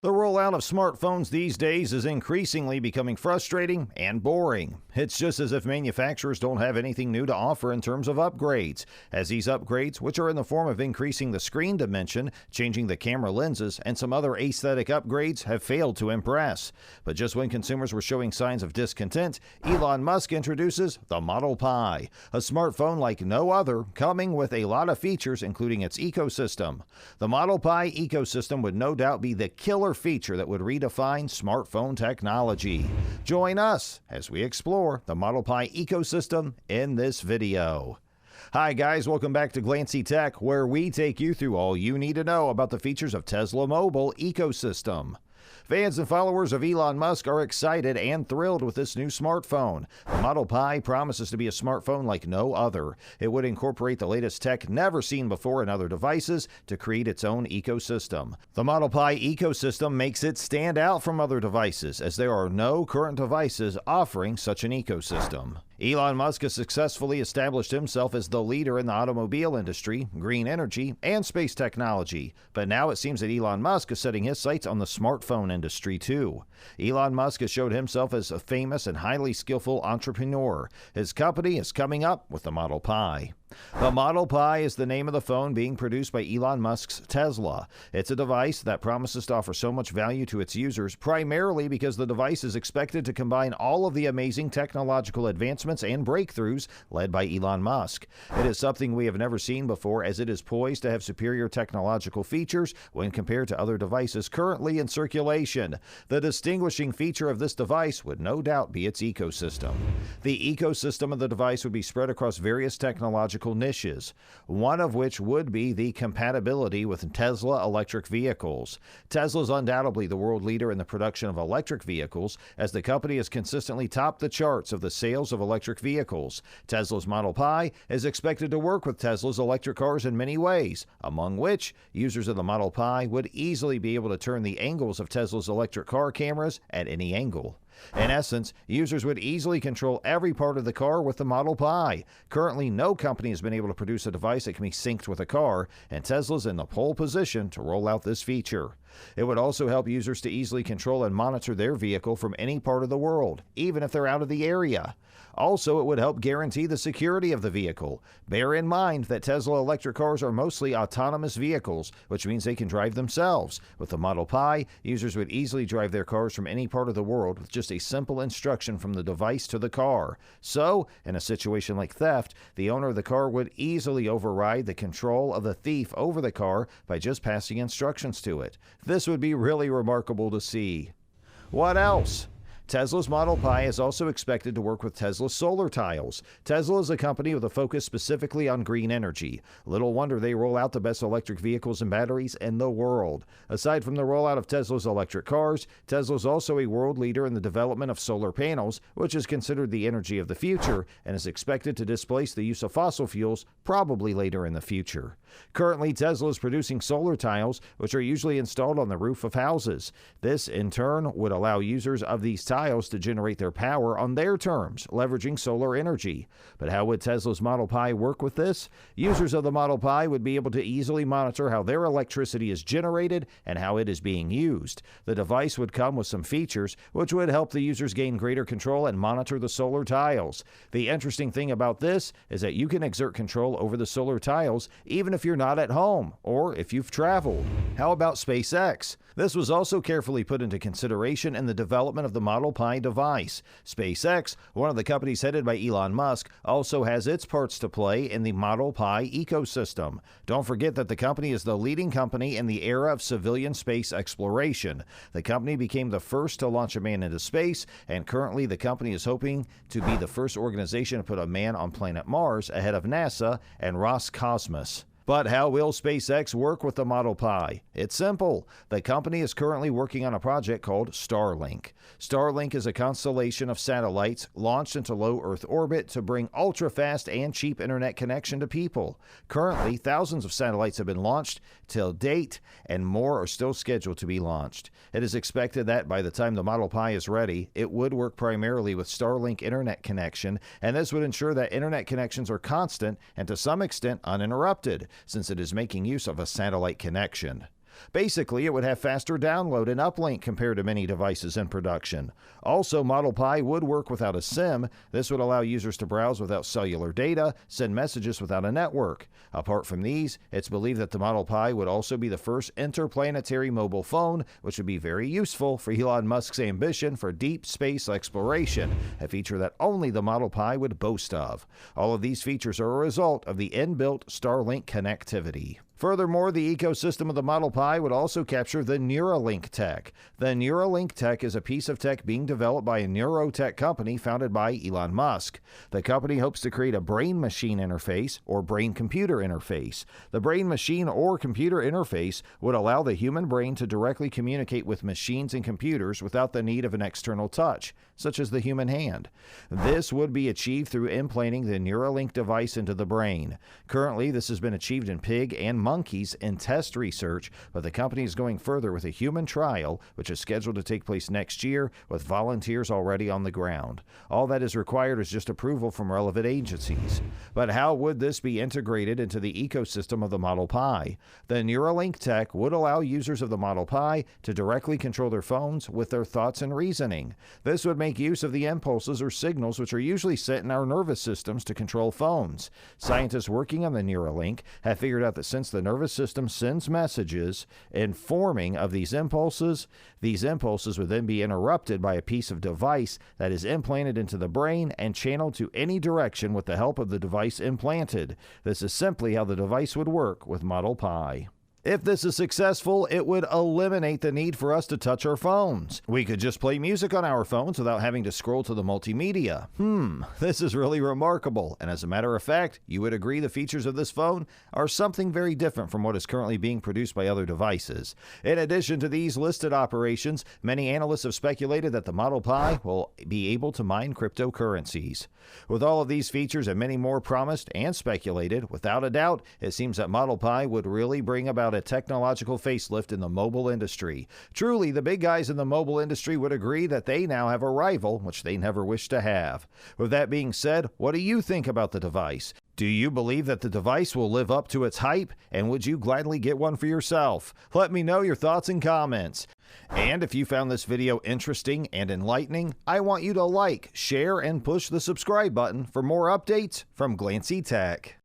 The rollout of smartphones these days is increasingly becoming frustrating and boring. It's just as if manufacturers don't have anything new to offer in terms of upgrades, as these upgrades, which are in the form of increasing the screen dimension, changing the camera lenses, and some other aesthetic upgrades, have failed to impress. But just when consumers were showing signs of discontent, Elon Musk introduces the Model Pi, a smartphone like no other, coming with a lot of features including its ecosystem. The Model Pi ecosystem would no doubt be the killer feature that would redefine smartphone technology. Join us as we explore the Model Pi ecosystem in this video. Hi guys, welcome back to Glancy Tech, where we take you through all you need to know about the features of Tesla mobile ecosystem. Fans and followers of Elon Musk are excited and thrilled with this new smartphone. The Model Pi promises to be a smartphone like no other. It would incorporate the latest tech never seen before in other devices to create its own ecosystem. The Model Pi ecosystem makes it stand out from other devices, as there are no current devices offering such an ecosystem. Elon Musk has successfully established himself as the leader in the automobile industry, green energy, and space technology. But now it seems that Elon Musk is setting his sights on the smartphone industry too. Elon Musk has showed himself as a famous and highly skillful entrepreneur. His company is coming up with the Model Pi. The Model Pi is the name of the phone being produced by Elon Musk's Tesla. It's a device that promises to offer so much value to its users, primarily because the device is expected to combine all of the amazing technological advancements and breakthroughs led by Elon Musk. It is something we have never seen before, as it is poised to have superior technological features when compared to other devices currently in circulation. The distinguishing feature of this device would no doubt be its ecosystem. The ecosystem of the device would be spread across various technological niches, one of which would be the compatibility with Tesla electric vehicles. Tesla is undoubtedly the world leader in the production of electric vehicles, as the company has consistently topped the charts of the sales of electric vehicles. Tesla's Model Pi is expected to work with Tesla's electric cars in many ways, among which users of the Model Pi would easily be able to turn the angles of Tesla's electric car cameras at any angle. In essence, users would easily control every part of the car with the Model Pi. Currently, no company has been able to produce a device that can be synced with a car, and Tesla's in the pole position to roll out this feature. It would also help users to easily control and monitor their vehicle from any part of the world, even if they're out of the area. Also, it would help guarantee the security of the vehicle. Bear in mind that Tesla electric cars are mostly autonomous vehicles, which means they can drive themselves. With the Model Pi, users would easily drive their cars from any part of the world with just a simple instruction from the device to the car. So, in a situation like theft, the owner of the car would easily override the control of the thief over the car by just passing instructions to it. This would be really remarkable to see. What else? Tesla's Model Pi is also expected to work with Tesla's solar tiles. Tesla is a company with a focus specifically on green energy. Little wonder they roll out the best electric vehicles and batteries in the world. Aside from the rollout of Tesla's electric cars, Tesla is also a world leader in the development of solar panels, which is considered the energy of the future and is expected to displace the use of fossil fuels probably later in the future. Currently, Tesla is producing solar tiles, which are usually installed on the roof of houses. This, in turn, would allow users of these tiles to generate their power on their terms, leveraging solar energy. But how would Tesla's Model Pi work with this? Users of the Model Pi would be able to easily monitor how their electricity is generated and how it is being used. The device would come with some features which would help the users gain greater control and monitor the solar tiles. The interesting thing about this is that you can exert control over the solar tiles even if you're not at home or if you've traveled. How about SpaceX? This was also carefully put into consideration in the development of the Model Pi device. SpaceX, one of the companies headed by Elon Musk, also has its parts to play in the Model Pi ecosystem. Don't forget that the company is the leading company in the era of civilian space exploration. The company became the first to launch a man into space, and currently the company is hoping to be the first organization to put a man on planet Mars ahead of NASA and Roscosmos. But how will SpaceX work with the Model Pi? It's simple. The company is currently working on a project called Starlink. Starlink is a constellation of satellites launched into low Earth orbit to bring ultra-fast and cheap internet connection to people. Currently, thousands of satellites have been launched till date, and more are still scheduled to be launched. It is expected that by the time the Model Pi is ready, it would work primarily with Starlink internet connection, and this would ensure that internet connections are constant and to some extent uninterrupted, since it is making use of a satellite connection. Basically, it would have faster download and uplink compared to many devices in production. Also, Model Pi would work without a SIM. This would allow users to browse without cellular data, send messages without a network. Apart from these, it's believed that the Model Pi would also be the first interplanetary mobile phone, which would be very useful for Elon Musk's ambition for deep space exploration, a feature that only the Model Pi would boast of. All of these features are a result of the inbuilt Starlink connectivity. Furthermore, the ecosystem of the Model Pi would also capture the Neuralink tech. The Neuralink tech is a piece of tech being developed by a neurotech company founded by Elon Musk. The company hopes to create a brain-machine interface or brain-computer interface. The brain-machine or computer interface would allow the human brain to directly communicate with machines and computers without the need of an external touch, such as the human hand. This would be achieved through implanting the Neuralink device into the brain. Currently, this has been achieved in pig and monkeys in test research, but the company is going further with a human trial, which is scheduled to take place next year, with volunteers already on the ground. All that is required is just approval from relevant agencies. But how would this be integrated into the ecosystem of the Model Pi? The Neuralink tech would allow users of the Model Pi to directly control their phones with their thoughts and reasoning. This would make use of the impulses or signals which are usually sent in our nervous systems to control phones. Scientists working on the Neuralink have figured out that since the nervous system sends messages informing of these impulses would then be interrupted by a piece of device that is implanted into the brain and channeled to any direction with the help of the device implanted. This is simply how the device would work with Model Pi. If this is successful, it would eliminate the need for us to touch our phones. We could just play music on our phones without having to scroll to the multimedia. This is really remarkable, and as a matter of fact, you would agree the features of this phone are something very different from what is currently being produced by other devices. In addition to these listed operations, many analysts have speculated that the Model Pi will be able to mine cryptocurrencies. With all of these features and many more promised and speculated, without a doubt, it seems that Model Pi would really bring about a technological facelift in the mobile industry. Truly, the big guys in the mobile industry would agree that they now have a rival, which they never wished to have. With that being said, what do you think about the device? Do you believe that the device will live up to its hype, and would you gladly get one for yourself? Let me know your thoughts and comments. And if you found this video interesting and enlightening, I want you to like, share, and push the subscribe button for more updates from Glancy Tech.